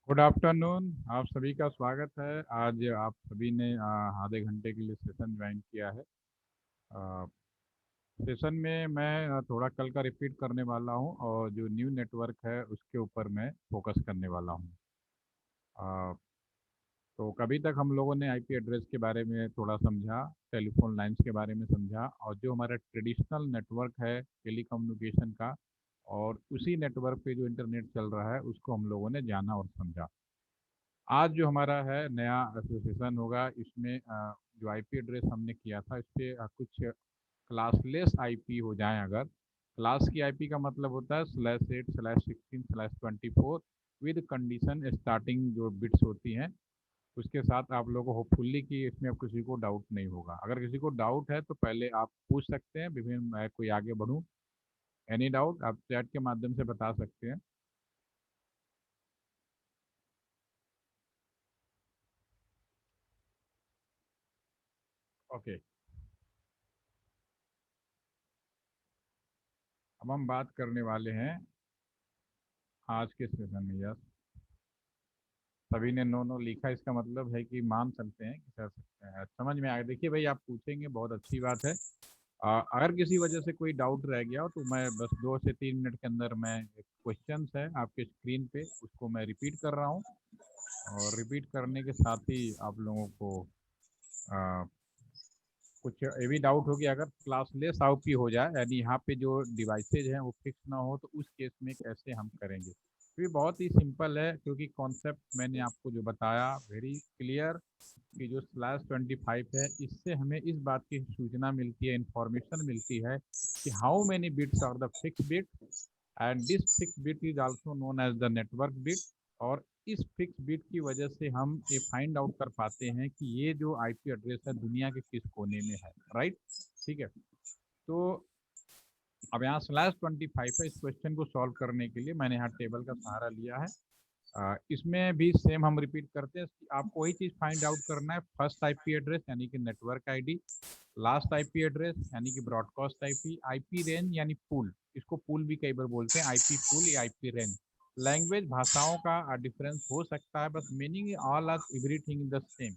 Good afternoon. आप सभी का स्वागत है। आज आप सभी ने आधे घंटे के लिए सेशन ज्वाइन किया है। सेशन में मैं थोड़ा कल का रिपीट करने वाला हूं और जो न्यू नेटवर्क है उसके ऊपर मैं फोकस करने वाला हूं। तो कभी तक हम लोगों ने आईपी एड्रेस के बारे में थोड़ा समझा, टेलीफोन लाइंस के बारे में समझा और जो हमारा ट्रेडिशनल नेटवर्क है टेलीकम्युनिकेशन का और उसी नेटवर्क पे जो इंटरनेट चल रहा है उसको हम लोगों ने जाना और समझा। आज जो हमारा है नया एसोसिएशन होगा इसमें जो आईपी एड्रेस हमने किया था इस पे कुछ क्लासलेस आईपी हो जाएं। अगर क्लास की आईपी का मतलब होता है /8/16/24 विद कंडीशन स्टार्टिंग जो बिट्स होती हैं उसके साथ। आप लोगों को होपफुली कि इसमें अब किसी को डाउट नहीं होगा। अगर किसी को डाउट है तो पहले आप पूछ सकते हैं, विभिन्न मैं कोई आगे बढ़ूँ। एनी डाउट आप चैट के माध्यम से बता सकते हैं। ओके, अब हम बात करने वाले हैं आज के सेशन में। यस, सभी ने नो नो लिखा, इसका मतलब है कि मान सकते हैं कि कर सकते हैं। समझ में आया। देखिए भाई, आप पूछेंगे बहुत अच्छी बात है। अगर किसी वजह से कोई डाउट रह गया हो तो मैं बस 2 से 3 मिनट के अंदर मैं क्वेश्चंस है आपके स्क्रीन पे उसको मैं रिपीट कर रहा हूँ और रिपीट करने के साथ ही आप लोगों को आ, कुछ ये भी डाउट हो कि अगर क्लासलेस आउपी हो जाए यानी यहाँ पे जो डिवाइसेज हैं वो फिक्स ना हो तो उस केस में कैसे हम करेंगे। तो ये बहुत ही सिंपल है क्योंकि कॉन्सेप्ट मैंने आपको जो बताया वेरी क्लियर कि जो /25 है इससे हमें इस बात की सूचना मिलती है, इंफॉर्मेशन मिलती है कि how many bits are the fix bit and this fix bit is also known as the network bit. और इस फिक्स बिट की वजह से हम ये फाइंड आउट कर पाते हैं कि ये जो आईपी एड्रेस है दुनिया के किस कोने में है। राइट, ठीक है। तो अब यहाँ /25 है, इस क्वेश्चन को सॉल्व करने के लिए मैंने यहाँ टेबल का सहारा लिया है। इसमें भी सेम हम रिपीट करते हैं कि आपको वही चीज़ फाइंड आउट करना है। फर्स्ट आईपी एड्रेस यानी कि network ID, last IP address यानी कि ब्रॉडकास्ट आईपी, आईपी रेंज यानी पूल, इसको पूल भी कई बार बोलते हैं, आईपी पूल या आईपी रेंज। लैंग्वेज भाषाओं का डिफरेंस हो सकता है, बस meaning all are everything in the same.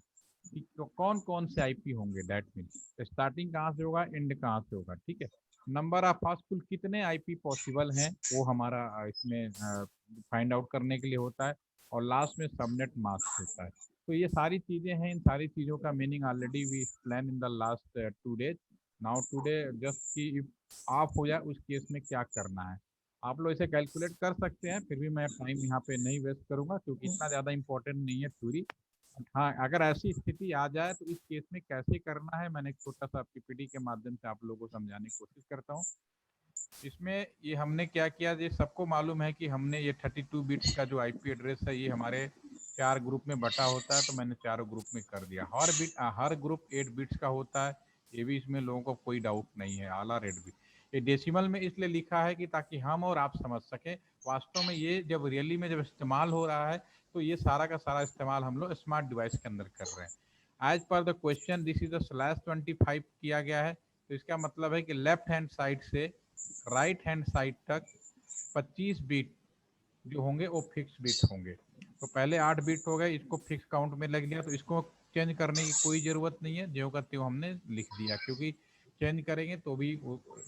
तो कौन कौन से आईपी होंगे, दैट मीन स्टार्टिंग कहाँ से होगा, एंड कहाँ से होगा, ठीक है। नंबर ऑफ पास कुल कितने आईपी पॉसिबल हैं वो हमारा इसमें फाइंड आउट करने के लिए होता है। और लास्ट में सबनेट मास्क होता है। तो ये सारी चीज़ें हैं, इन सारी चीज़ों का meaning already we explain in the last 2 days. Now today just कि इफ ऑफ हो जाए उस केस में क्या करना है। आप लोग इसे कैलकुलेट कर सकते हैं, फिर भी मैं टाइम यहाँ पे नहीं वेस्ट करूंगा क्योंकि इतना ज़्यादा इंपॉर्टेंट नहीं है थ्योरी। हाँ, अगर ऐसी स्थिति आ जाए तो इस केस में कैसे करना है मैंने एक छोटा सा पीपीटी के माध्यम से आप लोगों को समझाने की कोशिश करता हूँ। इसमें ये हमने क्या किया, ये सबको मालूम है कि हमने ये 32 बिट्स का जो आईपी एड्रेस है ये हमारे 4 ग्रुप में बटा होता है, तो मैंने चारों ग्रुप में कर दिया। हर ग्रुप 8 बिट्स का होता है। ये भी इसमें लोगों को कोई डाउट नहीं है, आला रेड बिट। ये डेसिमल में इसलिए लिखा है कि ताकि हम और आप समझ सकें। वास्तव में ये जब रियली में जब इस्तेमाल हो रहा है तो ये सारा का सारा इस्तेमाल हम लोग स्मार्ट डिवाइस के अंदर कर रहे हैं। As per the question this is the /25 किया गया है, तो इसका मतलब है कि लेफ्ट हैंड साइड से राइट हैंड साइड तक 25 बीट जो होंगे वो फिक्स बीट होंगे। तो पहले 8 बीट हो गए, इसको फिक्स काउंट में लग गया, तो इसको चेंज करने की कोई ज़रूरत नहीं है, ज्यों का त्यों हमने लिख दिया क्योंकि चेंज करेंगे तो भी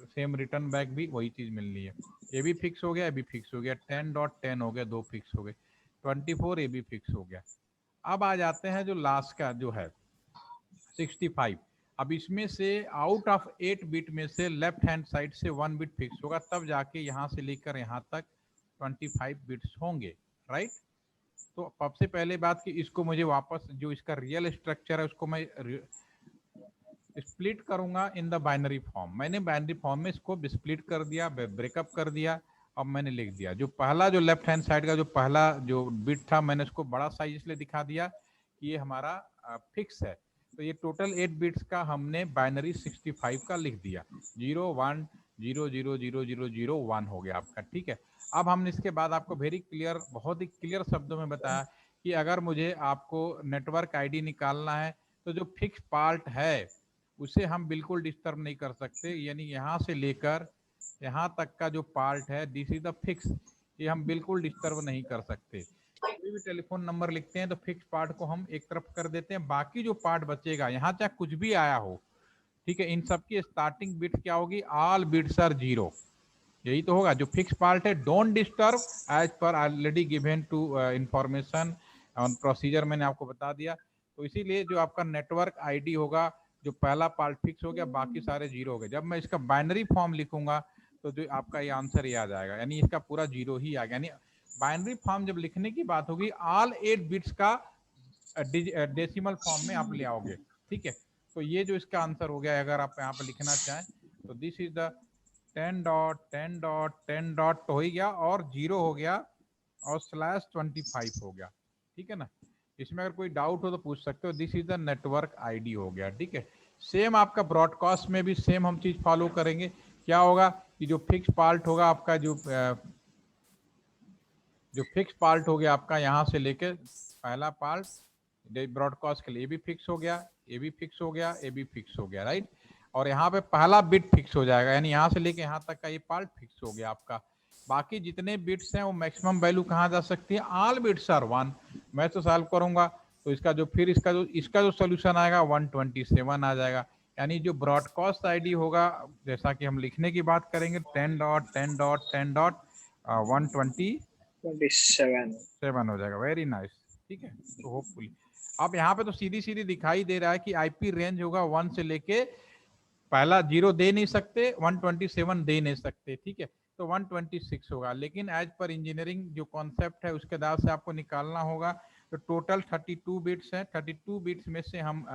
सेम रिटर्न बैक भी वही चीज़ मिलनी है। ये भी फिक्स हो गया, ये भी फिक्स हो गया, 10.10 हो गया, 2 फिक्स हो गए, 24 ये भी फिक्स हो गया। अब आ जाते हैं जो लास्ट का जो है 65। अब इसमें से आउट ऑफ 8 बिट में से लेफ्ट हैंड साइड से 1 बिट फिक्स होगा, तब जाके यहाँ से लेकर यहाँ तक 25 बिट्स होंगे। राइट। तो सबसे पहले बात कि इसको मुझे वापस जो इसका रियल स्ट्रक्चर है उसको मैं स्प्लिट करूंगा इन द बाइनरी फॉर्म। मैंने बाइनरी फॉर्म में इसको स्प्लिट कर दिया, ब्रेकअप कर दिया। अब मैंने लिख दिया जो पहला जो लेफ्ट हैंड साइड का जो पहला जो बिट था मैंने उसको बड़ा साइज इसलिए दिखा दिया कि ये हमारा फिक्स है। तो ये टोटल 8 बिट्स का हमने बाइनरी 65 का लिख दिया। 0 1 0 0 0 0 0 1 हो गया आपका, ठीक है। अब हमने इसके बाद आपको वेरी क्लियर, बहुत ही क्लियर शब्दों में बताया कि अगर मुझे आपको नेटवर्क आईडी निकालना है तो जो फिक्स पार्ट है उसे हम बिल्कुल डिस्टर्ब नहीं कर सकते, यानी यहाँ से लेकर यहाँ तक का जो पार्ट है दिस इज द फिक्स, ये हम बिल्कुल डिस्टर्ब नहीं कर सकते। कोई भी टेलीफोन नंबर लिखते हैं तो फिक्स पार्ट को हम एक तरफ कर देते हैं, बाकी जो पार्ट बचेगा यहाँ चाहे कुछ भी आया हो, ठीक है, इन सब की स्टार्टिंग बिट क्या होगी, ऑल बिट्स आर जीरो, यही तो होगा। जो फिक्स पार्ट है don't disturb as per already given to information on procedure, मैंने आपको बता दिया। तो इसीलिए जो आपका नेटवर्क आईडी होगा, जो पहला पार्ट फिक्स हो गया, बाकी सारे जीरो हो गए। जब मैं इसका बाइनरी फॉर्म लिखूंगा तो जो आपका ये आंसर ये आ जाएगा, यानी इसका पूरा जीरो ही आ गया। यानी बाइनरी फॉर्म जब लिखने की बात होगी, ऑल 8 बिट्स का डेसिमल फॉर्म में आप ले आओगे, ठीक है। तो ये जो इसका आंसर हो गया, अगर आप यहाँ पे लिखना चाहें तो this is the 10 dot 10 dot 10 dot तो हो ही गया, और जीरो हो गया, और स्लैश 25 हो गया, ठीक है ना। इसमें अगर कोई डाउट हो तो पूछ सकते हो। This is the network ID हो गया, ठीक है। सेम आपका ब्रॉडकास्ट में भी सेम हम चीज फॉलो करेंगे। क्या होगा कि जो फिक्स पार्ट होगा आपका, जो फिक्स पार्ट हो गया आपका, यहाँ से लेके पहला पार्ट ब्रॉडकास्ट के लिए भी फिक्स हो गया, ये भी फिक्स हो गया, ये भी फिक्स हो गया, राइट। और यहाँ पे पहला बिट फिक्स हो जाएगा, यानी यहाँ से लेके यहाँ तक का ये पार्ट फिक्स हो गया आपका। बाकी जितने बिट्स हैं वो मैक्सिमम वैल्यू कहाँ जा सकती है, ऑल बिट्स आर 1। मैं तो सॉल्व करूंगा तो इसका जो फिर इसका जो सोल्यूशन आएगा 127 आ जाएगा। यानी जो ब्रॉडकास्ट आईडी होगा, जैसा कि हम लिखने की बात करेंगे, 10 डॉट 10 डॉट 10 डॉट 127 हो जाएगा। वेरी नाइस, ठीक है। तो होपफुली अब यहाँ पे तो सीधी सीधी दिखाई दे रहा है कि आईपी रेंज होगा 1 से लेके, पहला जीरो दे नहीं सकते, 127 दे नहीं सकते, ठीक है। तो 126 होगा, लेकिन एज पर इंजीनियरिंग जो कॉन्सेप्ट है उसके आधार से आपको निकालना होगा। तो टोटल 32 बिट्स है, 32 बिट्स में से हम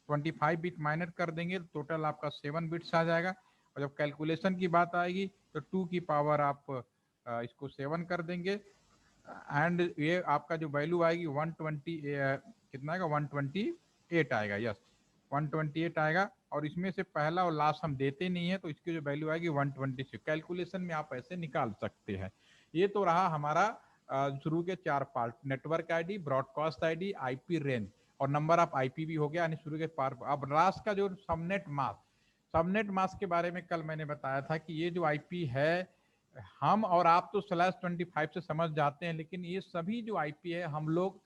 25 बिट माइनस कर देंगे, तो टोटल आपका 7 बिट्स आ जाएगा। और जब कैलकुलेशन की बात आएगी तो 2 की पावर आप इसको 7 कर देंगे, एंड ये आपका जो वैल्यू आएगी 120 कितना आएगा, 128 आएगा, यस 128 आएगा। और इसमें से पहला और लास्ट हम देते नहीं है, तो इसकी जो वैल्यू आएगी 126। कैलकुलेशन में आप ऐसे निकाल सकते हैं। ये तो रहा हमारा शुरू के 4 part, network ID, broadcast ID, IP range, और नंबर ऑफ आईपी हो गया, यानी शुरू के पार्ट। अब लास्ट का जो सबनेट मास्क, सबनेट मास्क के बारे में कल मैंने बताया था कि ये जो आईपी है, हम और आप तो /25 से समझ जाते हैं, लेकिन ये सभी जो आईपी है हम लोग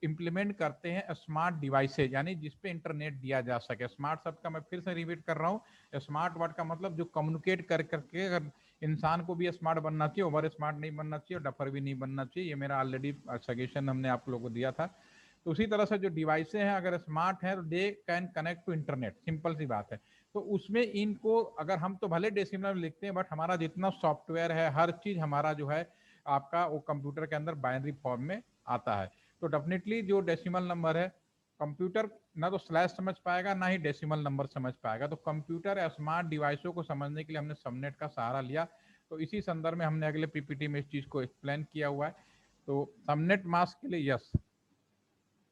इम्प्लीमेंट करते हैं स्मार्ट डिवाइसेज, यानी जिसपे इंटरनेट दिया जा सके। स्मार्ट शब्द का मैं फिर से रिपीट कर रहा हूँ, स्मार्ट वर्ड का मतलब जो कम्युनिकेट कर करके, अगर इंसान को भी स्मार्ट बनना चाहिए, ओवर स्मार्ट नहीं बनना चाहिए, और डफर भी नहीं बनना चाहिए। ये मेरा ऑलरेडी सजेशन हमने आप लोगों को दिया था। तो उसी तरह से जो डिवाइसेज हैं अगर स्मार्ट है तो they can connect to internet, simple सी बात है। तो उसमें इनको अगर हम तो भले डेसिमल में लिखते हैं, बट हमारा जितना सॉफ्टवेयर है, हर चीज हमारा जो है आपका वो कंप्यूटर के अंदर बाइनरी फॉर्म में आता है। तो डेफिनेटली जो डेसिमल नंबर है, कंप्यूटर ना तो स्लैश समझ पाएगा ना ही डेसिमल नंबर समझ पाएगा। तो कंप्यूटर या स्मार्ट डिवाइसों को समझने के लिए हमने सबनेट का सहारा लिया। तो इसी संदर्भ में हमने अगले पीपीटी में इस चीज को एक्सप्लेन किया हुआ है। तो सबनेट मास्क के लिए yes,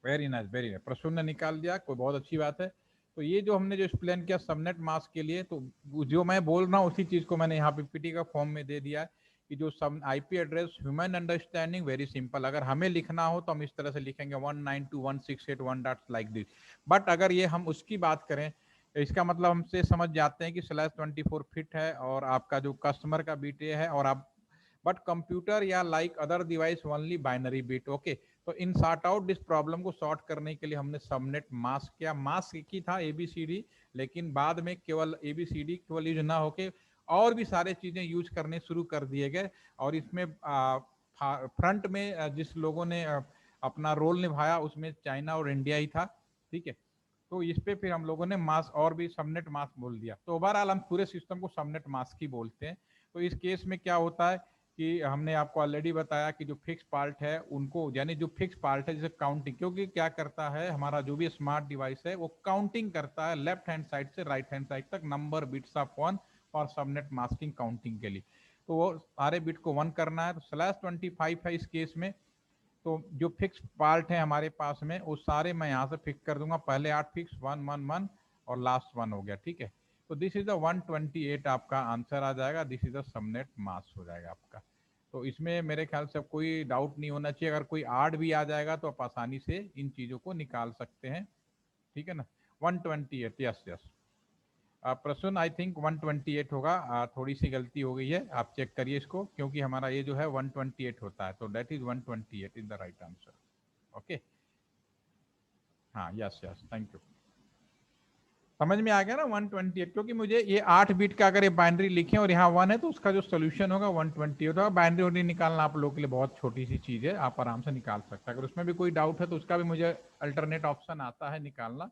very nice, very nice, Prasoon ने निकाल दिया, कोई बहुत अच्छी बात है। तो ये जो हमने जो एक्सप्लेन किया सबनेट मास्क के लिए, तो जो मैं बोल रहा हूँ उसी चीज को मैंने यहाँ पीपीटी का फॉर्म में दे दिया है कि जो सब IP address human understanding very simple, अगर हमें लिखना हो तो हम इस तरह से लिखेंगे 192.168.1 डॉट लाइक दिस। बट अगर ये हम उसकी बात करें, इसका मतलब हमसे समझ जाते हैं कि /24 फिट है, और आपका जो कस्टमर का बीट है, और आप बट कंप्यूटर या like other device only binary bit, okay. तो इन सॉर्ट आउट दिस प्रॉब्लम को सॉर्ट करने के लिए हमने सबनेट मास्क किया। मास्क एक ही था एबीसीडी, लेकिन बाद में केवल एबीसीडी केवल यूज ना होके और भी सारे चीजें यूज करने शुरू कर दिए गए। और इसमें फ्रंट में जिस लोगों ने अपना रोल निभाया उसमें चाइना और इंडिया ही था, ठीक है। तो इस पे फिर हम लोगों ने मास्क और भी सबनेट मास्क बोल दिया। तो ओवरऑल हम पूरे सिस्टम को सबनेट मास्क ही बोलते हैं। तो इस केस में क्या होता है कि हमने आपको ऑलरेडी बताया कि जो फिक्स पार्ट है उनको, यानी जो फिक्स पार्ट है जैसे काउंटिंग, क्योंकि क्या करता है हमारा जो भी स्मार्ट डिवाइस है वो काउंटिंग करता है लेफ्ट हैंड साइड से राइट हैंड साइड तक, नंबर बिट्स ऑफ 1 और सबनेट मास्किंग काउंटिंग के लिए। तो वो सारे बिट को 1 करना है। तो /25 है इस केस में। तो जो फिक्स पार्ट है हमारे पास में वो सारे मैं यहाँ से फिक्स कर दूंगा, पहले 8 फिक्स 1 1 1 और लास्ट 1 हो गया, ठीक है। तो दिस इज द 128 आपका आंसर आ जाएगा, this is the subnet mask हो जाएगा आपका। तो इसमें मेरे ख्याल से कोई डाउट नहीं होना चाहिए। अगर कोई आड भी आ जाएगा तो आप आसानी से इन चीजों को निकाल सकते हैं, ठीक है ना। 128, yes yes. Prasoon I think 128 होगा, थोड़ी सी गलती हो गई है, आप चेक करिए इसको, क्योंकि हमारा ये जो है 128 होता है, तो that is 128 is the right answer. Okay, हाँ, यस यस, थैंक यू। समझ में आ गया ना 128, क्योंकि मुझे ये 8 बीट का अगर ये बाइनरी लिखे और यहाँ 1 है तो उसका जो सोल्यूशन होगा 128 होगा। बाइनरी वनरी निकालना आप लोगों के लिए बहुत छोटी सी चीज़ है, आप आराम से निकाल सकते हैं। अगर उसमें भी कोई डाउट है तो उसका भी मुझे अल्टरनेट ऑप्शन आता है निकालना,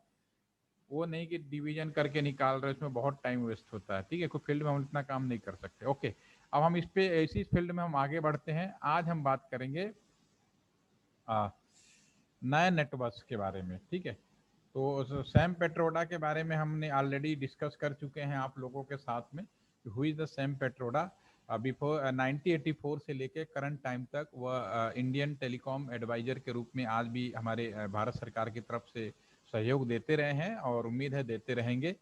वो नहीं कि डिवीजन करके निकाल रहे, उसमें बहुत टाइम वेस्ट होता है। ठीक है, कोई फील्ड में हम इतना काम नहीं कर सकते। ओके, अब हम इस पे इसी फील्ड में हम आगे बढ़ते हैं। आज हम बात करेंगे नए नेटवर्क के बारे में। ठीक है, तो सैम पेट्रोडा के बारे में हमने ऑलरेडी डिस्कस कर चुके हैं आप लोगों के साथ में। Who is the Sam Pitroda? Before 1984 से लेके करंट टाइम तक वह इंडियन टेलीकॉम एडवाइजर के रूप में आज भी हमारे भारत सरकार की तरफ से सहयोग देते रहे हैं और उम्मीद है देते रहेंगे।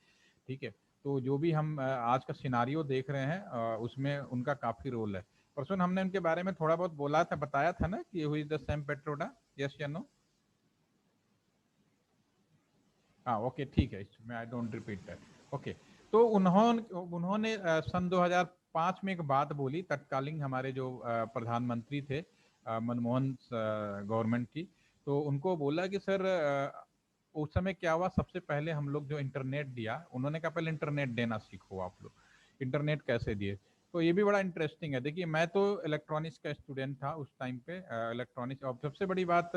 ठीक है, तो जो भी हम आज का सिनारियो देख रहे हैं उसमें उनका काफ़ी रोल है। परसों हमने उनके बारे में थोड़ा बहुत बोला था, बताया था ना कि who is the Sam Pitroda, yes या नो? हाँ, ओके, ठीक है, इसमें I don't repeat that. Okay, तो उन्होंने उन्होंने सन 2005 में एक बात बोली, तत्कालीन हमारे जो प्रधानमंत्री थे मनमोहन गवर्नमेंट की, तो उनको बोला कि सर उस समय क्या हुआ, सबसे पहले हम लोग जो इंटरनेट दिया, उन्होंने कहा पहले इंटरनेट देना सीखो आप लोग। इंटरनेट कैसे दिए? तो ये भी बड़ा इंटरेस्टिंग है। देखिए, मैं तो इलेक्ट्रॉनिक्स का स्टूडेंट था उस टाइम पे, इलेक्ट्रॉनिक्स, और सबसे बड़ी बात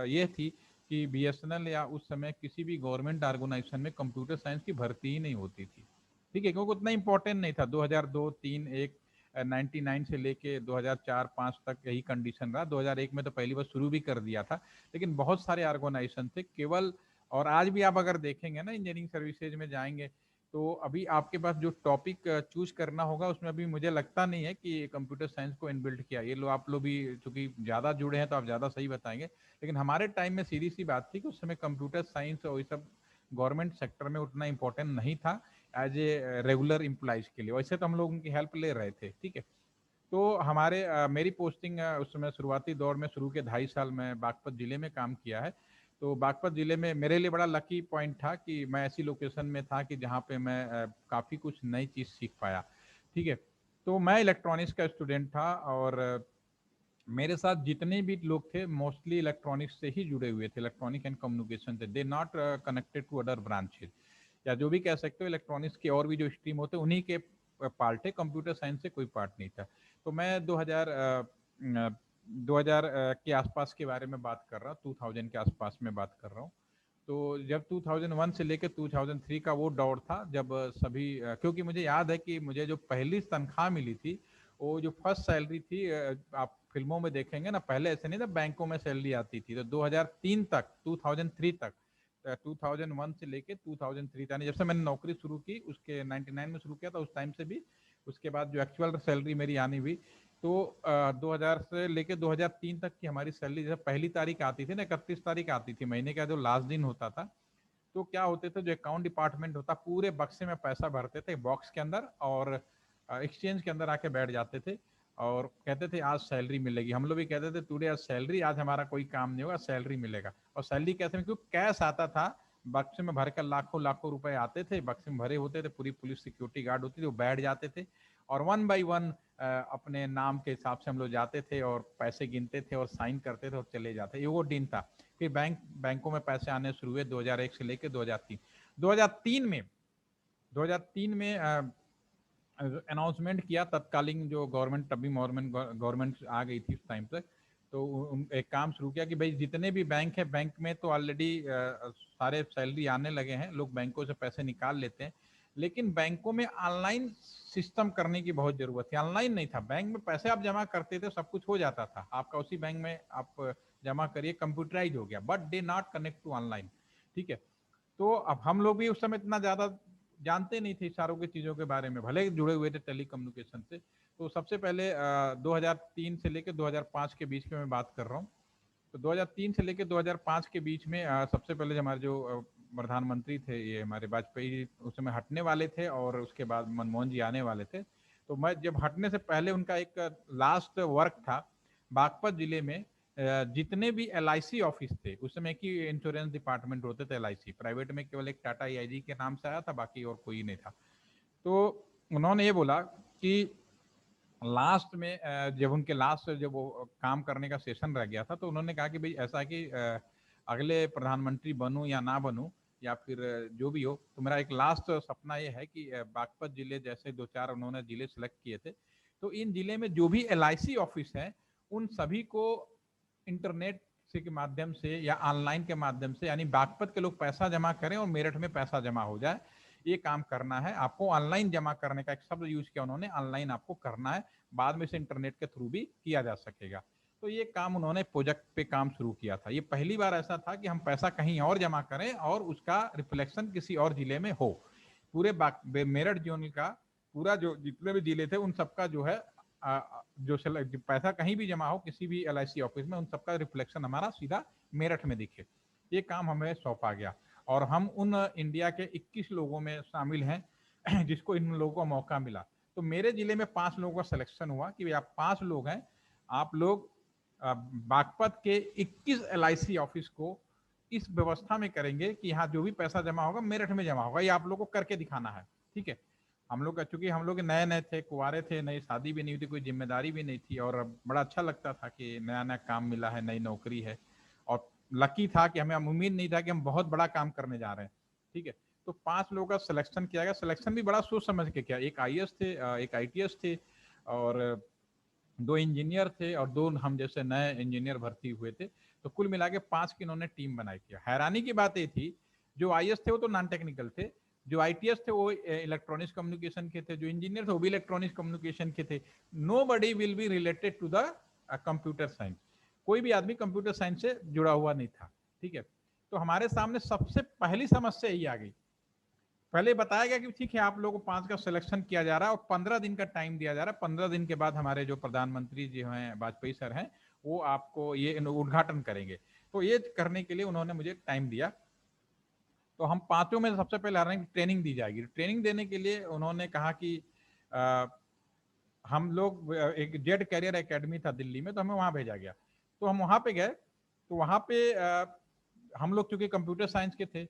ये थी कि बीएसएनएल या उस समय किसी भी गवर्नमेंट ऑर्गेनाइजेशन में कंप्यूटर साइंस की भर्ती ही नहीं होती थी। ठीक है, क्योंकि उतना इंपॉर्टेंट नहीं था। 2002, 3, 1, 99 से लेके 2004-5 तक यही कंडीशन रहा। 2001 में तो पहली बार शुरू भी कर दिया था, लेकिन बहुत सारे ऑर्गेनाइजेशन थे केवल। और आज भी आप अगर देखेंगे ना, इंजीनियरिंग सर्विसेज में जाएंगे तो अभी आपके पास जो टॉपिक चूज करना होगा उसमें अभी मुझे लगता नहीं है कि कंप्यूटर साइंस को इनबिल्ट किया। ये लो आप लोग भी चूंकि ज़्यादा जुड़े हैं तो आप ज़्यादा सही बताएंगे, लेकिन हमारे टाइम में सीधी सी बात थी कि उस समय कंप्यूटर साइंस और ये सब गवर्नमेंट सेक्टर में उतना इंपॉर्टेंट नहीं था एज ए रेगुलर एम्प्लॉयज के लिए। वैसे तो हम लोग उनकी हेल्प ले रहे थे। ठीक है, तो हमारे मेरी पोस्टिंग उस समय शुरुआती दौर में, शुरू के 2.5 साल मैं बागपत जिले में काम किया है। तो बागपत जिले में मेरे लिए बड़ा लकी पॉइंट था कि मैं ऐसी लोकेशन में था कि जहाँ पे मैं काफ़ी कुछ नई चीज़ सीख पाया। ठीक है, तो मैं इलेक्ट्रॉनिक्स का स्टूडेंट था और मेरे साथ जितने भी लोग थे मोस्टली इलेक्ट्रॉनिक्स से ही जुड़े हुए थे, इलेक्ट्रॉनिक एंड कम्युनिकेशन से। They not connected to other branches, या जो भी कह सकते हो इलेक्ट्रॉनिक्स के और भी जो स्ट्रीम होते उन्हीं के पार्ट है, कंप्यूटर साइंस से कोई पार्ट नहीं था। तो मैं 2000 के आसपास के बारे में बात कर रहा हूँ, 2000 के आसपास में बात कर रहा हूँ। तो जब 2001 से लेकर 2003 का वो दौर था जब सभी क्योंकि मुझे याद है कि मुझे जो पहली तनख्वाह मिली थी, वो जो फर्स्ट सैलरी थी, आप फिल्मों में देखेंगे ना, पहले ऐसे नहीं था, बैंकों में सैलरी आती थी। तो 2003 तक, 2003 तक, 2001 से लेके 2003 यानी जब से मैंने नौकरी शुरू की, उसके 99 में शुरू किया था, उस टाइम से भी उसके बाद जो एक्चुअल सैलरी मेरी आनी हुई, तो 2000 से लेके 2003 तक की हमारी सैलरी जब पहली तारीख आती थी ना, 31 तारीख आती थी, महीने का जो लास्ट दिन होता था, तो क्या होते थे, जो अकाउंट डिपार्टमेंट होता, पूरे बक्से में पैसा भरते थे बॉक्स के अंदर और एक्सचेंज के अंदर आके बैठ जाते थे और कहते थे आज सैलरी मिलेगी। हम लोग भी कहते थे टुडे आज सैलरी, आज हमारा कोई काम नहीं होगा, सैलरी मिलेगा। और सैलरी कैसे में, क्योंकि कैश आता था बक्से में भरकर, लाखों लाखों रुपए आते थे बक्से में भरे होते थे, पूरी पुलिस सिक्योरिटी गार्ड होती थी, वो बैठ जाते थे और वन बाई वन अपने नाम के हिसाब से हम लोग जाते थे और पैसे गिनते थे और साइन करते थे और चले जाते। ये वो दिन था। फिर बैंकों में पैसे आने शुरू हुए 2001 से लेकर 2003। 2003 में 2003 में अनाउंसमेंट किया तत्कालीन जो गवर्नमेंट, तभी गवर्नमेंट आ गई थी उस टाइम तक, तो एक काम शुरू किया कि भाई जितने भी बैंक है, बैंक में तो ऑलरेडी सारे सैलरी आने लगे हैं, लोग बैंकों से पैसे निकाल लेते हैं, लेकिन बैंकों में ऑनलाइन सिस्टम करने की बहुत जरूरत थी। ऑनलाइन नहीं था, बैंक में पैसे आप जमा करते थे, सब कुछ हो जाता था आपका, उसी बैंक में आप जमा करिए, कंप्यूटराइज हो गया, but they not connect to online. ठीक है, तो अब हम लोग भी उस समय इतना ज़्यादा जानते नहीं थे सारों की चीज़ों के बारे में, भले ही जुड़े हुए थे टेली कम्युनिकेशन से। तो सबसे पहले 2003 से लेकर 2005 के बीच में मैं बात कर रहा हूँ। तो 2003 से लेकर 2005 के बीच में सबसे पहले हमारे जो प्रधानमंत्री थे, ये हमारे वाजपेयी उस समय हटने वाले थे और उसके बाद मनमोहन जी आने वाले थे। तो मैं जब हटने से पहले उनका एक लास्ट वर्क था बागपत जिले में, जितने भी LIC ऑफिस थे, उस समय की इंश्योरेंस डिपार्टमेंट होते थे LIC, प्राइवेट में केवल एक टाटा AIG के नाम से आया था, बाकी और कोई नहीं था। तो उन्होंने ये बोला कि लास्ट में जब उनके लास्ट जब वो काम करने का सेशन रह गया था, तो उन्होंने कहा कि भाई ऐसा कि अगले प्रधानमंत्री बनूं या ना बनूं या फिर जो भी हो, तो मेरा एक लास्ट सपना ये है कि बागपत जिले जैसे 2-4 उन्होंने जिले सेलेक्ट किए थे, तो इन जिले में जो भी LIC ऑफिस है उन सभी को इंटरनेट से के माध्यम से या ऑनलाइन के माध्यम से, यानी बागपत के लोग पैसा जमा करें और मेरठ में पैसा जमा हो जाए, ये काम करना है आपको। ऑनलाइन जमा करने का एक शब्द यूज किया उन्होंने, ऑनलाइन आपको करना है, बाद में से इंटरनेट के थ्रू भी किया जा सकेगा। तो ये काम उन्होंने प्रोजेक्ट पे काम शुरू किया था। ये पहली बार ऐसा था कि हम पैसा कहीं और जमा करें और उसका रिफ्लेक्शन किसी और जिले में हो। पूरे मेरठ जोन का पूरा जो जितने भी जिले थे उन सबका जो है जो पैसा कहीं भी जमा हो किसी भी LIC ऑफिस में, उन सबका रिफ्लेक्शन हमारा सीधा मेरठ में दिखे। ये काम हमें सौंपा गया और हम उन इंडिया के 21 लोगों में शामिल हैं जिसको इन लोगों को मौका मिला। तो मेरे जिले में 5 लोगों का सिलेक्शन हुआ कि आप 5 लोग हैं, आप लोग बागपत के 21 LIC ऑफिस को इस व्यवस्था में करेंगे कि यहाँ जो भी पैसा जमा होगा मेरठ में जमा होगा, ये आप लोग को करके दिखाना है। ठीक है, हम लोग चूंकि हम लोग नए नए थे, कुंवारे थे, नई शादी भी नहीं हुई थी, कोई जिम्मेदारी भी नहीं थी और बड़ा अच्छा लगता था कि नया नया काम मिला है, नई नौकरी है, और लकी था कि हमें उम्मीद नहीं था कि हम बहुत बड़ा काम करने जा रहे हैं। ठीक है, तो 5 लोगों का सिलेक्शन किया गया। सिलेक्शन भी बड़ा सोच समझ के किया, एक IAS थे, एक ITS थे और 2 इंजीनियर थे और 2 हम जैसे नए इंजीनियर भर्ती हुए थे। तो कुल मिला के 5 की इन्होंने टीम बनाई थी। हैरानी की बात ये थी, जो IAS थे वो तो नॉन टेक्निकल थे, जो ITS थे वो इलेक्ट्रॉनिक्स कम्युनिकेशन के थे, जो इंजीनियर थे वो भी इलेक्ट्रॉनिक्स कम्युनिकेशन के थे। Nobody will be related to the computer science, कोई भी आदमी कंप्यूटर साइंस से जुड़ा हुआ नहीं था। ठीक है, तो हमारे सामने सबसे पहली समस्या यही आ गई। पहले बताया गया कि ठीक है आप लोगों को 5 का सिलेक्शन किया जा रहा है और 15 दिन का टाइम दिया जा रहा है। 15 दिन के बाद हमारे जो प्रधानमंत्री जी हैं, वाजपेयी सर हैं, वो आपको ये उद्घाटन करेंगे। तो ये करने के लिए उन्होंने मुझे टाइम दिया। तो हम 5 में सबसे पहले रनिंग ट्रेनिंग दी जाएगी। ट्रेनिंग देने के लिए उन्होंने कहा कि आ, हम लोग एक जेड कैरियर एकेडमी था दिल्ली में, तो हमें वहां भेजा गया। तो हम वहां पे गए, तो वहां पे हम लोग चूंकि कंप्यूटर साइंस के थे,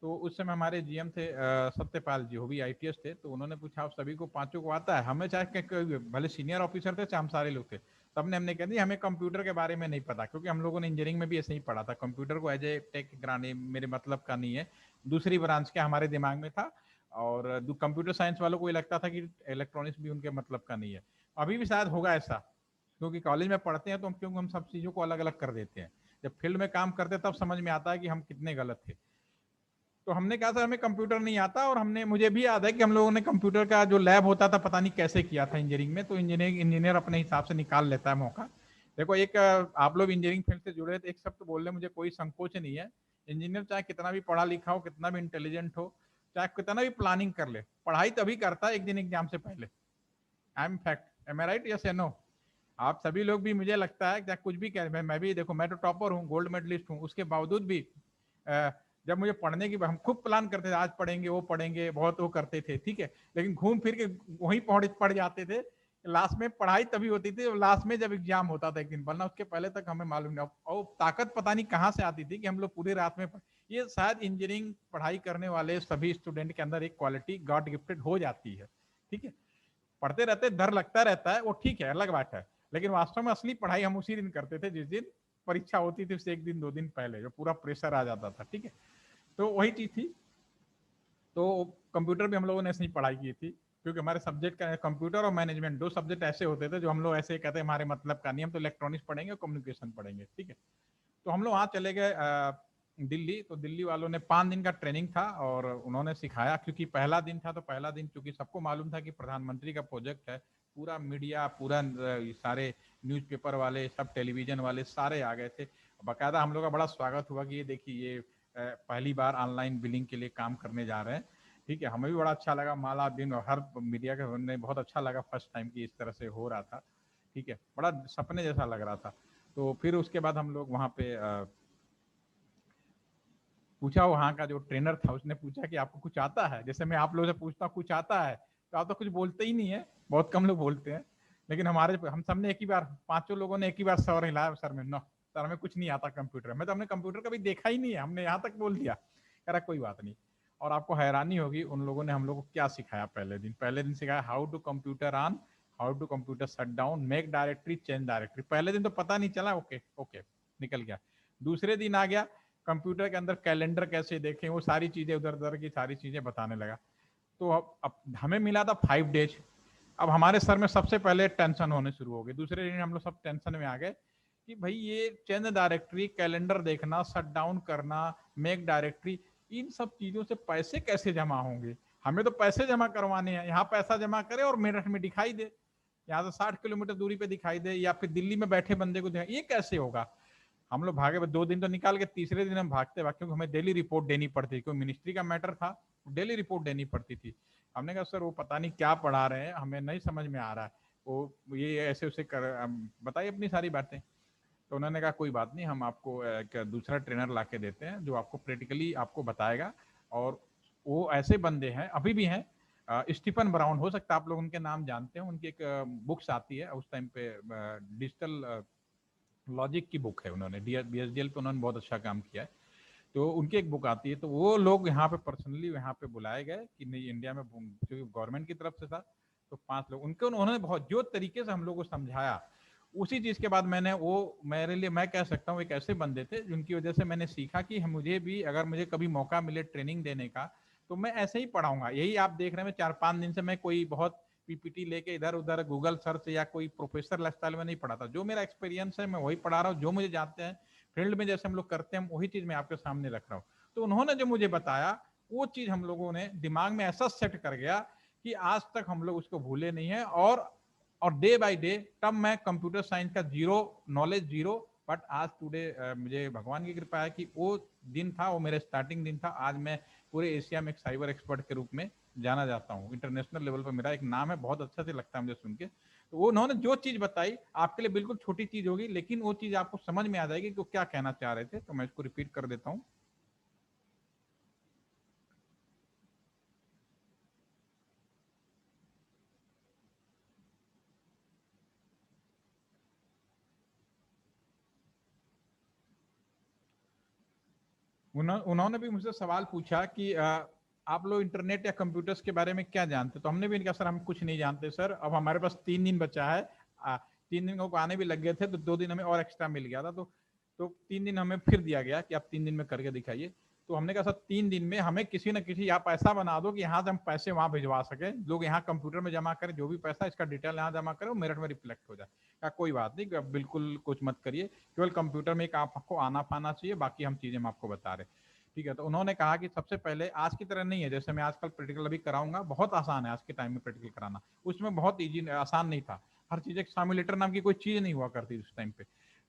तो उस समय हमारे GM थे सत्यपाल जी, वो भी ITS थे। तो उन्होंने पूछा आप सभी को 5 को आता है? हमें चाहे भले सीनियर ऑफिसर थे चाहे हम सारे लोग थे, तब ने हमने कह दिया हमें कंप्यूटर के बारे में नहीं पता, क्योंकि हम लोगों ने इंजीनियरिंग में भी ऐसे ही पढ़ा था। कंप्यूटर को एज ए टेक ग्राने मेरे मतलब का नहीं है, दूसरी ब्रांच के हमारे दिमाग में था। और कंप्यूटर साइंस वालों को ये लगता था कि इलेक्ट्रॉनिक्स भी उनके मतलब का नहीं है। अभी भी शायद होगा ऐसा, क्योंकि कॉलेज में पढ़ते हैं तो क्योंकि हम सब चीज़ों को अलग अलग कर देते हैं, जब फील्ड में काम करते तब समझ में आता है कि हम कितने गलत थे। तो हमने कहा सर हमें कंप्यूटर नहीं आता, और हमने मुझे भी याद है कि हम लोगों ने कंप्यूटर का जो लैब होता था पता नहीं कैसे किया था इंजीनियरिंग में। तो इंजीनियर अपने हिसाब से निकाल लेता है मौका। देखो एक आप लोग इंजीनियरिंग फील्ड से जुड़े थे, एक शब्द बोलने मुझे कोई संकोच नहीं है। इंजीनियर चाहे कितना भी पढ़ा लिखा हो, कितना भी इंटेलिजेंट हो, चाहे कितना भी प्लानिंग कर ले, पढ़ाई तभी करता है एक दिन एग्जाम से पहले। I am fact, am I right, yes या नो? आप सभी लोग भी, मुझे लगता है चाहे कुछ भी कह, मैं भी देखो, मैं तो टॉपर हूँ, गोल्ड मेडलिस्ट हूँ, उसके बावजूद भी जब मुझे पढ़ने की, हम खूब प्लान करते थे, आज पढ़ेंगे वो पढ़ेंगे, बहुत वो करते थे, ठीक है, लेकिन घूम फिर के वहीं पढ़ जाते थे। लास्ट में पढ़ाई तभी होती थी लास्ट में जब एग्जाम होता था एक दिन, वरना उसके पहले तक हमें मालूम नहीं। और ताकत पता नहीं कहाँ से आती थी कि हम लोग पूरी रात में ये शायद इंजीनियरिंग पढ़ाई करने वाले सभी स्टूडेंट के अंदर एक क्वालिटी गॉड गिफ्टेड हो जाती है। ठीक है, पढ़ते रहते डर लगता रहता है, वो ठीक है, अलग बात है, लेकिन वास्तव में असली पढ़ाई हम उसी दिन करते थे जिस दिन परीक्षा होती थी, उससे एक दिन 2 दिन पहले जो पूरा प्रेशर आ जाता था। ठीक है, तो वही चीज थी। तो कंप्यूटर भी हम लोगों ने ऐसे ही पढ़ाई की थी, क्योंकि हमारे सब्जेक्ट का कंप्यूटर और मैनेजमेंट 2 सब्जेक्ट ऐसे होते थे जो हम लोग ऐसे कहते हैं हमारे मतलब का नहीं, हम तो इलेक्ट्रॉनिक्स पढ़ेंगे और कम्युनिकेशन पढ़ेंगे। ठीक है, तो हम लोग वहाँ चले गए दिल्ली। तो दिल्ली वालों ने 5 दिन का ट्रेनिंग था और उन्होंने सिखाया, क्योंकि पहला दिन था, तो पहला दिन चूंकि सबको मालूम था कि प्रधानमंत्री का प्रोजेक्ट है, पूरा मीडिया, पूरा सारे न्यूज़पेपर वाले, सब टेलीविजन वाले सारे आ गए थे। बाकायदा हम लोग का बड़ा स्वागत हुआ कि ये देखिए ये पहली बार ऑनलाइन बिलिंग के लिए काम करने जा रहे हैं। ठीक है, हमें भी बड़ा अच्छा लगा, माला दिन हर मीडिया के ने बहुत अच्छा लगा फर्स्ट टाइम कि इस तरह से हो रहा था। ठीक है, बड़ा सपने जैसा लग रहा था। तो फिर उसके बाद हम लोग वहाँ पे पूछा, वहाँ का जो ट्रेनर था उसने पूछा कि आपको कुछ आता है? जैसे मैं आप लोगों से पूछता हूँ कुछ आता है, तो आप तो कुछ बोलते ही नहीं है, बहुत कम लोग बोलते हैं। लेकिन हम सब ने एक ही बार, 5 लोगों ने एक ही बार सर हिलाया, सर में नो, सर हमें कुछ नहीं आता कंप्यूटर में, तो हमने कंप्यूटर कभी देखा ही नहीं है, हमने यहाँ तक बोल दिया। कह रहा कोई बात नहीं। और आपको हैरानी होगी उन लोगों ने हम लोग को क्या सिखाया। पहले दिन सिखाया how to computer on, how to computer shut down, make directory, change directory. पहले दिन तो पता नहीं चला, ओके ओके निकल गया। दूसरे दिन आ गया कंप्यूटर के अंदर कैलेंडर कैसे देखें, वो सारी चीजें उधर उधर की सारी चीजें बताने लगा। तो अब हमें मिला था 5 डेज। अब हमारे सर में सबसे पहले टेंशन होने शुरू हो गई। दूसरे दिन हम लोग सब टेंशन में आ गए कि भाई ये चेंज डायरेक्टरी, कैलेंडर देखना, शट डाउन करना, मेक डायरेक्टरी, इन सब चीजों से पैसे कैसे जमा होंगे। हमें तो पैसे जमा करवाने हैं, यहाँ पैसा जमा करे और मेरठ में दिखाई दे, यहाँ से 60 किलोमीटर दूरी पे दिखाई दे, या फिर दिल्ली में बैठे बंदे को दिखाई, ये कैसे होगा। हम लोग भागे, 2 दिन तो निकाल के तीसरे दिन हम भागते भागते, क्योंकि हमें डेली रिपोर्ट देनी पड़ती थी, क्योंकि मिनिस्ट्री का मैटर था, डेली रिपोर्ट देनी पड़ती थी। हमने कहा सर वो पता नहीं क्या पढ़ा रहे हैं, हमें नहीं समझ में आ रहा है, वो ये ऐसे उसे कर, बताइए अपनी सारी बातें। तो उन्होंने कहा कोई बात नहीं, हम आपको एक दूसरा ट्रेनर ला के देते हैं जो आपको प्रैक्टिकली आपको बताएगा। और वो ऐसे बंदे हैं, अभी भी हैं, स्टीफन ब्राउन, हो सकता है आप लोग उनके नाम जानते हैं, उनकी एक बुक्स आती है उस टाइम पे, डिजिटल लॉजिक की बुक है, उन्होंने BSDL पे उन्होंने बहुत अच्छा काम किया है। तो उनकी एक बुक आती है, तो वो लोग यहाँ पे पर्सनली यहाँ पे बुलाए गए कि नहीं, इंडिया में क्योंकि गवर्नमेंट की तरफ से था, तो 5 लोग उनके, उन्होंने बहुत जो तरीके से हम लोग को समझाया, उसी चीज के बाद मैंने वो, मेरे लिए मैं कह सकता हूँ एक ऐसे बंदे थे जिनकी वजह से मैंने सीखा कि मुझे भी अगर मुझे कभी मौका मिले ट्रेनिंग देने का, तो मैं ऐसे ही पढ़ाऊंगा। यही आप देख रहे हैं, 4-5 दिन से मैं कोई बहुत पीपीटी लेके इधर उधर गूगल सर्च या कोई प्रोफेसर लाइफस्टाइल में नहीं पढ़ाता। जो मेरा एक्सपीरियंस है मैं वही पढ़ा रहा हूँ, जो मुझे जानते हैं फील्ड में जैसे हम लोग करते हैं वही चीज मैं आपके सामने रख रहा हूँ। तो उन्होंने जो मुझे बताया वो चीज हम लोगों ने दिमाग में ऐसा सेट कर गया कि आज तक हम लोग उसको भूले नहीं है। और डे बाय डे, तब मैं कंप्यूटर साइंस का जीरो नॉलेज, जीरो, बट आज टुडे मुझे भगवान की कृपा है कि वो दिन था, वो मेरा स्टार्टिंग दिन था। आज मैं पूरे एशिया में एक साइबर एक्सपर्ट के रूप में जाना जाता हूँ, इंटरनेशनल लेवल पर मेरा एक नाम है, बहुत अच्छा से लगता है मुझे सुन के। तो वो उन्होंने जो चीज बताई आपके लिए बिल्कुल छोटी चीज होगी, लेकिन वो चीज आपको समझ में आ जाएगी कि वो क्या कहना चाह रहे थे। तो मैं इसको रिपीट कर देता हूँ। उन्होंने भी मुझसे सवाल पूछा कि आप लोग इंटरनेट या कंप्यूटर्स के बारे में क्या जानते। तो हमने भी कहा सर हम कुछ नहीं जानते सर, अब हमारे पास 3 दिन बचा है। 3 दिन को आने भी लग गए थे, तो 2 दिन हमें और एक्स्ट्रा मिल गया था। तो 3 दिन हमें फिर दिया गया कि आप 3 दिन में करके दिखाइए। तो हमने कहा सर 3 दिन में हमें किसी न किसी आप ऐसा बना दो कि यहाँ से हम पैसे वहां भिजवा सके, लोग यहाँ कंप्यूटर में जमा करें, जो भी पैसा इसका डिटेल यहाँ जमा करें वो मेरिट में रिफ्लेक्ट हो जाए। कहा कोई बात नहीं, बिल्कुल कुछ मत करिए, केवल कंप्यूटर में एक आपको आना पाना चाहिए, बाकी हम चीजें हम आपको बता रहे। ठीक है। तो उन्होंने कहा कि सबसे पहले आज की तरह नहीं है, जैसे मैं आजकल प्रैक्टिकल अभी कराऊंगा, बहुत आसान है आज के टाइम में प्रैक्टिकल कराना, उसमें बहुत ईजी आसान नहीं था। हर चीज एक सिमुलेटर नाम की कोई चीज नहीं हुआ करती उस टाइम पे।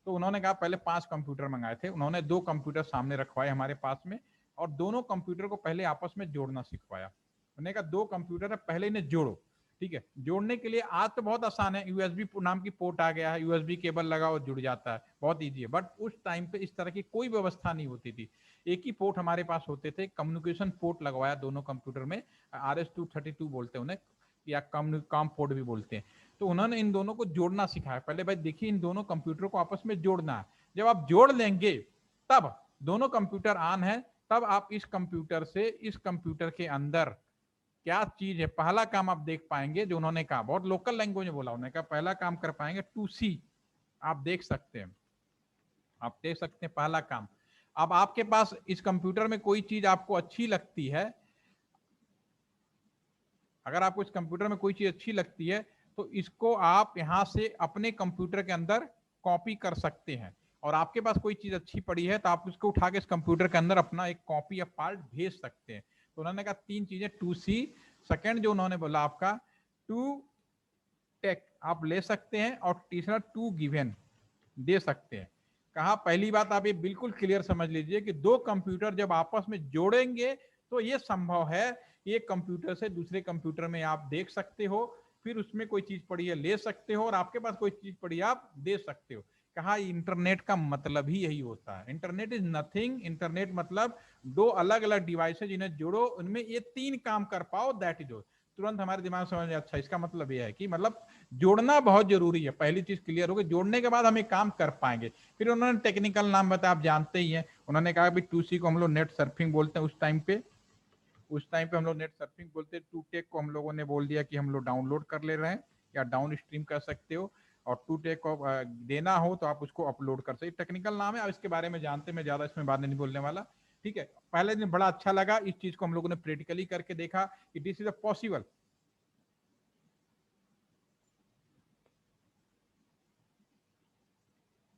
तो उन्होंने कहा पहले 5 कंप्यूटर मंगाए थे, उन्होंने 2 कंप्यूटर सामने रखवाए हमारे पास में, और दोनों कंप्यूटर को पहले आपस में जोड़ना सिखवाया। उन्होंने कहा 2 कंप्यूटर है, पहले इन्हें जोड़ो। ठीक है। जोड़ने के लिए आज तो बहुत आसान है, यूएसबी नाम की पोर्ट आ गया है, यूएसबी केबल लगाओ जुड़ जाता है, बहुत ईजी है। बट उस टाइम पे इस तरह की कोई व्यवस्था नहीं होती थी। एक ही पोर्ट हमारे पास होते थे, कम्युनिकेशन पोर्ट लगवाया दोनों कंप्यूटर में, RS-232 बोलते हैं उन्हें, या कॉम पोर्ट भी बोलते हैं। तो उन्होंने इन दोनों को जोड़ना सिखाया। पहले भाई देखिए, इन दोनों कंप्यूटर को आपस में जोड़ना है। जब आप जोड़ लेंगे तब दोनों कंप्यूटर ऑन है, तब आप इस कंप्यूटर से इस कंप्यूटर के अंदर क्या चीज है, पहला काम आप देख पाएंगे। जो उन्होंने कहा बहुत लोकल लैंग्वेज में बोला, उन्होंने कहा पहला काम कर पाएंगे 2C। आप देख सकते हैं, आप देख सकते हैं पहला काम। अब आपके पास इस कंप्यूटर में कोई चीज आपको अच्छी लगती है, अगर आपको इस कंप्यूटर में कोई चीज अच्छी लगती है तो इसको आप यहां से अपने कंप्यूटर के अंदर कॉपी कर सकते हैं। और आपके पास कोई चीज अच्छी पड़ी है तो आप उसको उठा के इस कंप्यूटर के अंदर अपना एक कॉपी या पार्ट भेज सकते हैं। तो उन्होंने कहा 3 चीजें, 2C, सेकंड जो उन्होंने बोला आपका 2 टेक आप ले सकते हैं, और तीसरा 2 गिवन दे सकते हैं। कहा पहली बात आप ये बिल्कुल क्लियर समझ लीजिए कि 2 कंप्यूटर जब आपस में जोड़ेंगे तो ये संभव है, एक कंप्यूटर से दूसरे कंप्यूटर में आप देख सकते हो, फिर उसमें कोई चीज पड़ी है ले सकते हो, और आपके पास कोई चीज पड़ी है आप दे सकते हो। कहा इंटरनेट का मतलब ही यही होता है। इंटरनेट इज नथिंग, इंटरनेट मतलब 2 अलग अलग डिवाइसेज जिन्हें जोड़ो, उनमें ये 3 काम कर पाओ, दैट इज ऑल। तुरंत हमारे दिमाग में समझ में, अच्छा इसका मतलब ये है कि मतलब जोड़ना बहुत जरूरी है। पहली चीज क्लियर हो गई, जोड़ने के बाद हम एक काम कर पाएंगे। फिर उन्होंने टेक्निकल नाम बताया, आप जानते ही हैं। उन्होंने कहा भी 2C को हम लोग नेट सर्फिंग बोलते हैं उस टाइम पे। हम लोग नेट सर्फिंग बोलते हैं। 2टेक को हम लोगों ने बोल दिया कि हम लोग डाउनलोड कर ले रहे हैं या डाउन स्ट्रीम कर सकते हो, और 2टेक को देना हो तो आप उसको अपलोड कर सकते। टेक्निकल नाम है, अब इसके बारे में जानते, मैं ज्यादा इसमें बात नहीं बोलने वाला। ठीक है, पहले दिन बड़ा अच्छा लगा, इस चीज को हम लोगों ने प्रैक्टिकली करके देखा कि दिस इज अ पॉसिबल।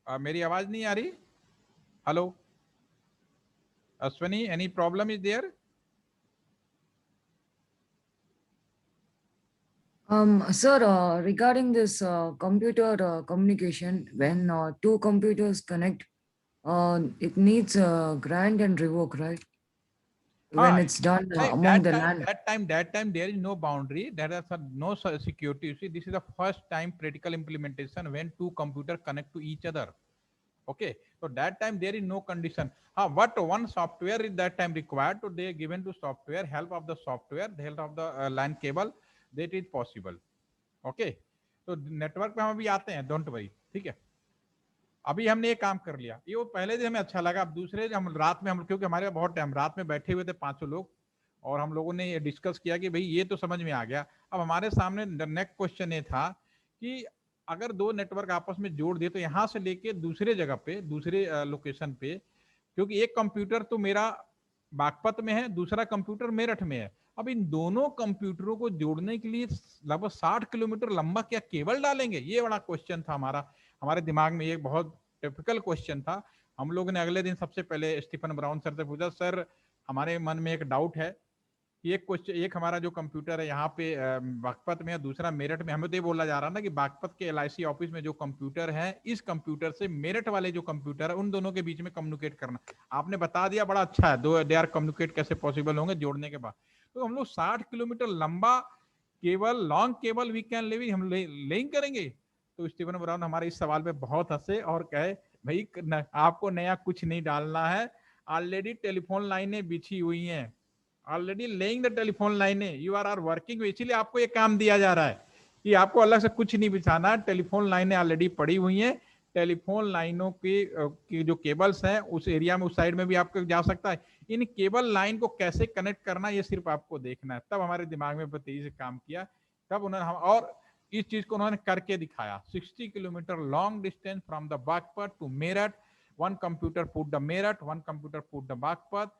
मेरी आवाज नहीं आ रही? Hello Ashwani, any problem is there? Sir, regarding this computer communication, when two computers connect, it needs grant and revoke, right? When हाँ, it's done among that the time, LAN. there is no boundary, there is no security. You see, this is the first time practical implementation when two computer connect to each other. Okay, so that time there is no condition. What one software is that time required, so they given to software, help of the software, the help of the LAN cable, that is possible. Okay, तो network पे हम अभी आते हैं, don't worry, ठीक है। अभी हमने ये काम कर लिया, ये वो पहले दिन हमें अच्छा लगा। अब दूसरे दिन हम रात में, हम क्योंकि हमारे बहुत टाइम रात में बैठे हुए थे 500 लोग, और हम लोगों ने ये डिस्कस किया कि भाई ये तो समझ में आ गया। अब हमारे सामने नेक्स्ट क्वेश्चन ये था कि अगर दो नेटवर्क आपस में जोड़ दिए तो यहाँ से लेके दूसरे जगह पे, दूसरे लोकेशन पे, क्योंकि एक कंप्यूटर तो मेरा बागपत में है, दूसरा कंप्यूटर मेरठ में है। अब इन दोनों कंप्यूटरों को जोड़ने के लिए लगभग 60 किलोमीटर लंबा क्या केबल डालेंगे? ये बड़ा क्वेश्चन था हमारा, हमारे दिमाग में। ये बहुत टिपिकल क्वेश्चन था। हम लोगों ने अगले दिन सबसे पहले स्टीफन ब्राउन सर से पूछा, सर हमारे मन में एक डाउट है कि एक क्वेश्चन, एक हमारा जो कंप्यूटर है यहाँ पे बागपत में है, दूसरा मेरठ में। हमें तो ये बोला जा रहा ना कि बागपत के LIC ऑफिस में जो कंप्यूटर है, इस कंप्यूटर से मेरठ वाले जो कंप्यूटर है उन दोनों के बीच में कम्युनिकेट करना। आपने बता दिया, बड़ा अच्छा है, दो दे आर कम्युनिकेट कैसे पॉसिबल होंगे जोड़ने के बाद। तो हम लोग 60 किलोमीटर लंबा cable, long cable we can live, हम लेइंग करेंगे? तो स्टीफन ब्राउन हमारे इस सवाल पे बहुत हंसे और कहे, भाई आपको नया कुछ नहीं डालना है, ऑलरेडी टेलीफोन लाइनें बिछी हुई हैं, ऑलरेडी लेइंग द टेलीफोन लाइनें, यू आर वर्किंग। इसीलिए आपको ये काम दिया जा रहा है कि आपको अलग से कुछ नहीं बिछाना, टेलीफोन लाइनें ऑलरेडी पड़ी हुई हैं। टेलीफोन लाइनों की जो केबल्स हैं उस एरिया में, उस साइड में भी आपको जा सकता है। इन केबल लाइन को कैसे कनेक्ट करना, ये सिर्फ आपको देखना है। तब हमारे दिमाग में तेजी से काम किया, तब उन्होंने हम, और इस चीज को उन्होंने करके दिखाया। 60 kilometre long distance from the Baghpat to Meerut, one computer put the Meerut, one computer put the Baghpat,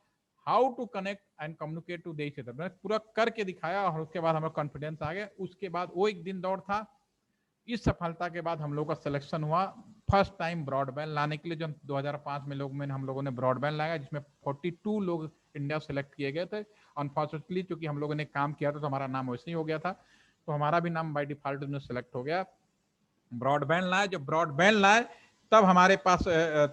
how to connect and communicate to देश। मैंने पूरा करके दिखाया और उसके बाद हमें कॉन्फिडेंस आ गया। उसके बाद वो एक दिन दौड़ था। इस सफलता के बाद हम लोगों का सिलेक्शन हुआ फर्स्ट टाइम ब्रॉडबैंड लाने के लिए, जो 2005 में हम लोगों ने ब्रॉडबैंड लाया, जिसमें 42 लोग इंडिया सेलेक्ट किए गए थे। अनफॉर्चुनेटली चूंकि हम लोगों ने काम किया था तो हमारा नाम वैसे ही हो गया था, तो हमारा भी नाम बाय डिफॉल्ट में सेलेक्ट हो गया। ब्रॉडबैंड लाए, जब ब्रॉडबैंड लाए तब हमारे पास,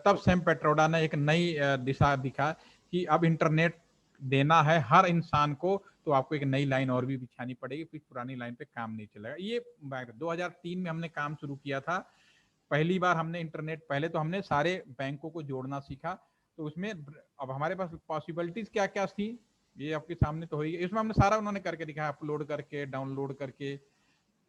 तब सैम पेट्रोडा ने एक नई दिशा दिखा कि अब इंटरनेट देना है हर इंसान को, तो आपको एक नई लाइन और भी बिछानी पड़ेगी, फिर पुरानी लाइन पे काम नहीं चलेगा। ये 2003 में हमने काम शुरू किया था। पहली बार हमने इंटरनेट, पहले तो हमने सारे बैंकों को जोड़ना सीखा, तो उसमें अब हमारे पास पॉसिबिलिटीज क्या क्या थी ये आपके सामने तो होगी। इसमें हमने सारा उन्होंने करके दिखाया, अपलोड करके, डाउनलोड करके,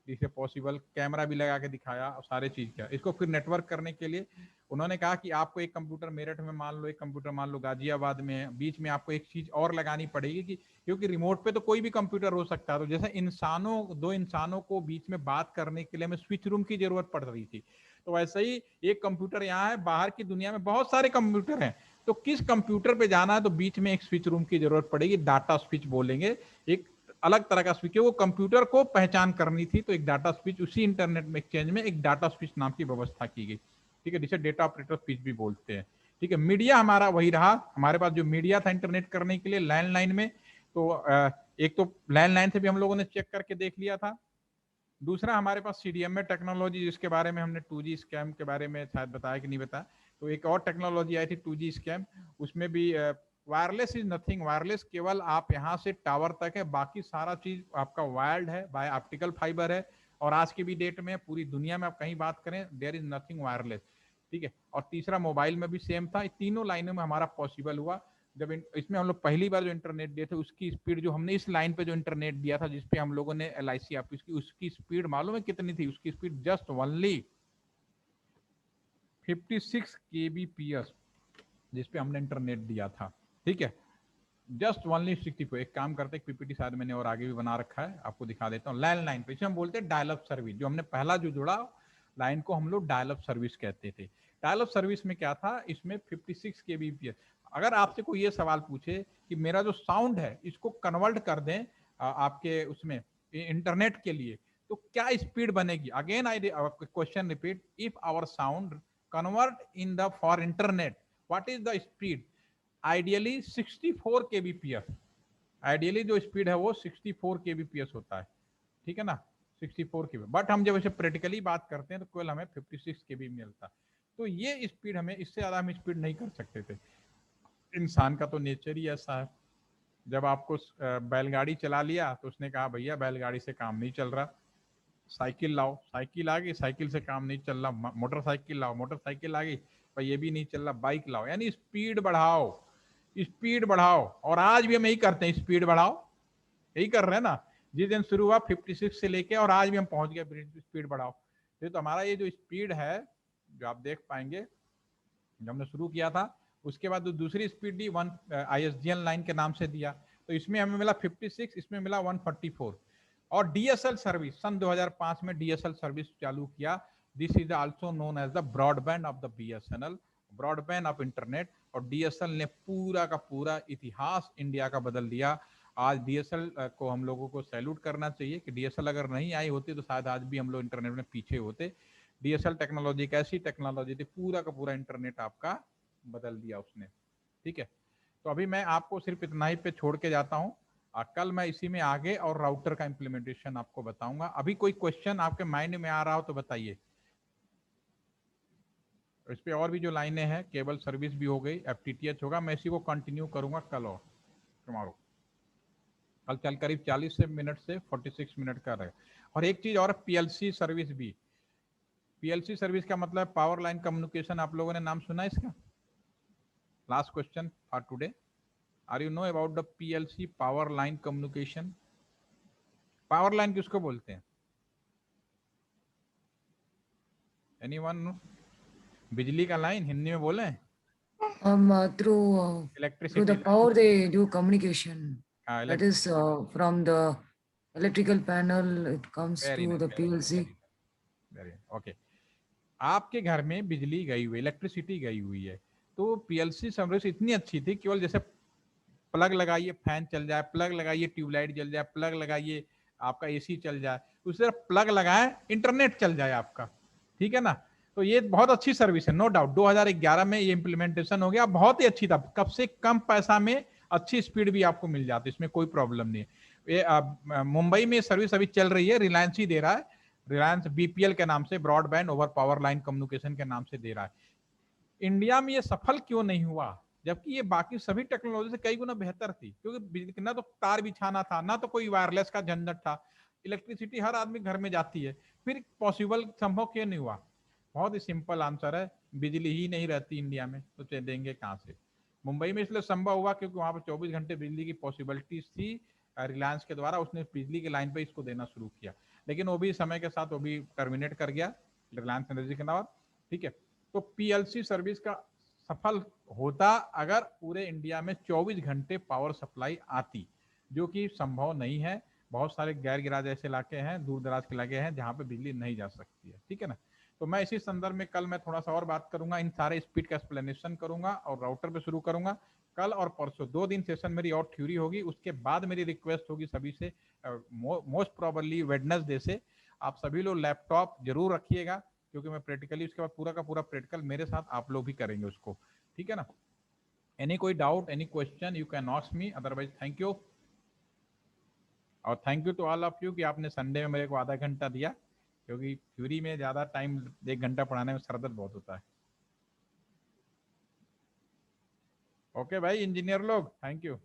जिसे पॉसिबल कैमरा भी लगा के दिखाया, सारे चीज किया। इसको फिर नेटवर्क करने के लिए उन्होंने कहा कि आपको एक कंप्यूटर मेरठ में मान लो, एक कंप्यूटर मान लो गाजियाबाद में है, बीच में आपको एक चीज और लगानी पड़ेगी कि क्योंकि रिमोट पे तो कोई भी कंप्यूटर हो सकता है। तो जैसे दो इंसानों को बीच में बात करने के लिए हमें स्विच रूम की जरूरत पड़ रही थी, तो वैसे ही एक कंप्यूटर यहाँ है, बाहर की दुनिया में बहुत सारे कंप्यूटर हैं, तो किस कंप्यूटर पे जाना है तो बीच में एक स्विच रूम की जरूरत पड़ेगी, डाटा स्विच बोलेंगे, एक अलग तरह का स्विच। वो कंप्यूटर को पहचान करनी थी, तो एक डाटा स्विच, उसी इंटरनेट में एक्सचेंज में एक डाटा स्विच नाम की व्यवस्था की गई। ठीक है, जिसे डेटा ऑपरेटर स्विच भी बोलते हैं। ठीक है, मीडिया हमारा वही रहा। हमारे पास जो मीडिया था इंटरनेट करने के लिए लैंडलाइन में, तो एक तो लैंडलाइन से भी हम लोगों ने चेक करके देख लिया था। दूसरा हमारे पास CDMA टेक्नोलॉजी, जिसके बारे में हमने 2G स्कैम के बारे में शायद बताया कि नहीं बताया, तो एक और टेक्नोलॉजी आई थी 2G स्कैम, उसमें भी वायरलेस इज नथिंग, वायरलेस केवल आप यहाँ से टावर तक है, बाकी सारा चीज आपका वायर्ड है, बाय ऑप्टिकल फाइबर है। और आज की भी डेट में पूरी दुनिया में आप कहीं बात करें, देयर इज नथिंग वायरलेस। ठीक है, और तीसरा मोबाइल में भी सेम था। तीनों लाइनों में हमारा पॉसिबल हुआ। जब इसमें हम लोग पहली बार जो इंटरनेट दिए थे उसकी स्पीड, जो हमने इस लाइन पे जो इंटरनेट दिया था जिसपे हम लोगों ने LIC ऑफिस की, उसकी स्पीड मालूम है कितनी थी? उसकी स्पीड जस्ट ओनली 56 kbps जिसपे हमने इंटरनेट दिया था। ठीक है, जस्ट ओनली 64। एक काम करते हैं, PPT शायद मैंने और आगे भी बना रखा है, आपको दिखा देता हूँ। लैंडलाइन पे इसे हम बोलते हैं डायल अप सर्विस। जो हमने पहला जो जुड़ा लाइन को हम लोग डायल अप सर्विस कहते थे। डायल अप सर्विस में क्या था, इसमें 56 kbps। अगर आपसे कोई ये सवाल पूछे कि मेरा जो साउंड है इसको कन्वर्ट कर दें आपके उसमें इंटरनेट के लिए, तो क्या स्पीड बनेगी? Again I question repeat, if our sound convert in the for internet, what is the speed? Ideally 64 kbps। Ideally जो स्पीड है वो 64 kbps होता है, ठीक है ना, 64 kbps। बट हम जब इसे प्रैक्टिकली बात करते हैं तो केवल हमें 56 kbps मिलता है। तो ये स्पीड हमें, इससे ज्यादा हम स्पीड नहीं कर सकते थे। इंसान का तो नेचर ही ऐसा है। जब आपको बैलगाड़ी चला लिया तो उसने कहा भैया बैलगाड़ी से काम नहीं चल रहा, साइकिल लाओ, साइकिल आ गई, साइकिल से काम नहीं चल रहा, मोटरसाइकिल लाओ, मोटरसाइकिल आ गई, पर ये भी नहीं चल रहा, बाइक लाओ। यानी स्पीड बढ़ाओ, स्पीड बढ़ाओ। और आज भी हम यही करते हैं, स्पीड बढ़ाओ, यही कर रहे हैं ना। जिस दिन शुरू हुआ 56 से लेके और आज भी हम पहुंच गए स्पीड बढ़ाओ। तो हमारा ये जो स्पीड है, जो आप देख पाएंगे, जब हमने शुरू किया था उसके बाद दूसरी स्पीड दी 1 ISDN लाइन के नाम से दिया, तो इसमें हमें मिला 56, इसमें मिला 144। और DSL सर्विस सन 2005 में DSL सर्विस चालू किया। This is also known as the broadband of the BSNL, broadband of internet. और DSL ने पूरा का पूरा इतिहास इंडिया का बदल दिया। आज DSL को हम लोगों को सैल्यूट करना चाहिए कि DSL अगर नहीं आई होती तो शायद आज भी हम लोग इंटरनेट में पीछे होते। DSL टेक्नोलॉजी एक ऐसी टेक्नोलॉजी थी, पूरा का पूरा इंटरनेट आपका बदल दिया उसने। ठीक है, तो अभी मैं आपको सिर्फ इतना ही पे छोड़ के जाता हूँ। कल मैं इसी में आगे और राउटर का इंप्लीमेंटेशन आपको बताऊंगा। अभी कोई क्वेश्चन आपके माइंड में आ रहा हो तो बताइए। इस पे और भी जो लाइनें हैं, केबल सर्विस भी हो गई, FTTH होगा, मैं इसी को कंटिन्यू करूंगा कल और टुमारो। कल चल करीब 40 मिनट से 46 मिनट का रहेगा। और एक चीज और, PLC सर्विस भी। PLC सर्विस का मतलब पावर लाइन कम्युनिकेशन। आप लोगों ने नाम सुना है इसका? Last question for today, are you know about the PLC, power line communication? Power line किसको बोलते हैं? एनीवन? बिजली का लाइन हिंदी में बोले? Through the electricity power they do communication. Line. That is from the electrical panel, it comes very to nice, the PLC. Very okay. आपके घर में बिजली गई हुई, इलेक्ट्रिसिटी गई हुई है, तो PLC सर्विस इतनी अच्छी थी, केवल जैसे प्लग लगाइए फैन चल जाए, प्लग लगाइए ट्यूबलाइट जल जाए, प्लग लगाइए आपका AC चल जाए, उसी तरह प्लग लगाए इंटरनेट चल जाए आपका। ठीक है ना, तो ये बहुत अच्छी सर्विस है, नो डाउट। 2011 में ये इंप्लीमेंटेशन हो गया, बहुत ही अच्छी था। कम से कम पैसा में अच्छी स्पीड भी आपको मिल जाती है, इसमें कोई प्रॉब्लम नहीं है। ये मुंबई में सर्विस अभी चल रही है, रिलायंस ही दे रहा है, रिलायंस BPL के नाम से, broadband over power line communication के नाम से दे रहा है। इंडिया में ये सफल क्यों नहीं हुआ, जबकि ये बाकी सभी टेक्नोलॉजी से कई गुना बेहतर थी? क्योंकि ना तो तार बिछाना था, ना तो कोई वायरलेस का झंझट था, इलेक्ट्रिसिटी हर आदमी घर में जाती है, फिर पॉसिबल संभव क्यों नहीं हुआ? बहुत ही सिंपल आंसर है, बिजली ही नहीं रहती इंडिया में, तो देंगे कहाँ से? मुंबई में इसलिए संभव हुआ क्योंकि वहां पर 24 घंटे बिजली की पॉसिबिलिटीज थी। रिलायंस के द्वारा उसने बिजली की लाइन पे इसको देना शुरू किया, लेकिन वो भी समय के साथ वो भी टर्मिनेट कर गया रिलायंस एनर्जी के नाम। ठीक है, तो PLC सर्विस का सफल होता अगर पूरे इंडिया में 24 घंटे पावर सप्लाई आती, जो कि संभव नहीं है। बहुत सारे गैर गिराज ऐसे इलाके हैं, दूर दराज के इलाके हैं जहाँ पे बिजली नहीं जा सकती है। ठीक है ना, तो मैं इसी संदर्भ में कल मैं थोड़ा सा और बात करूंगा, इन सारे स्पीड का एक्सप्लेनेशन करूंगा और राउटर पे शुरू करूंगा। कल और परसों 2 दिन सेशन मेरी और थ्योरी होगी, उसके बाद मेरी रिक्वेस्ट होगी सभी से, मोस्ट प्रोबेबली वेडनेसडे से आप सभी लोग लैपटॉप जरूर रखिएगा, क्योंकि मैं प्रैक्टिकली उसके बाद पूरा का पूरा प्रैक्टिकल मेरे साथ आप लोग भी करेंगे उसको। ठीक है ना, एनी कोई doubt, any question, you can ask me, otherwise thank you. और thank you to all of you कि आपने संडे में मेरे को आधा घंटा दिया, क्योंकि थ्योरी में ज्यादा टाइम 1 घंटा पढ़ाने में सरदर्द बहुत होता है। ओके भाई इंजीनियर लोग, थैंक यू।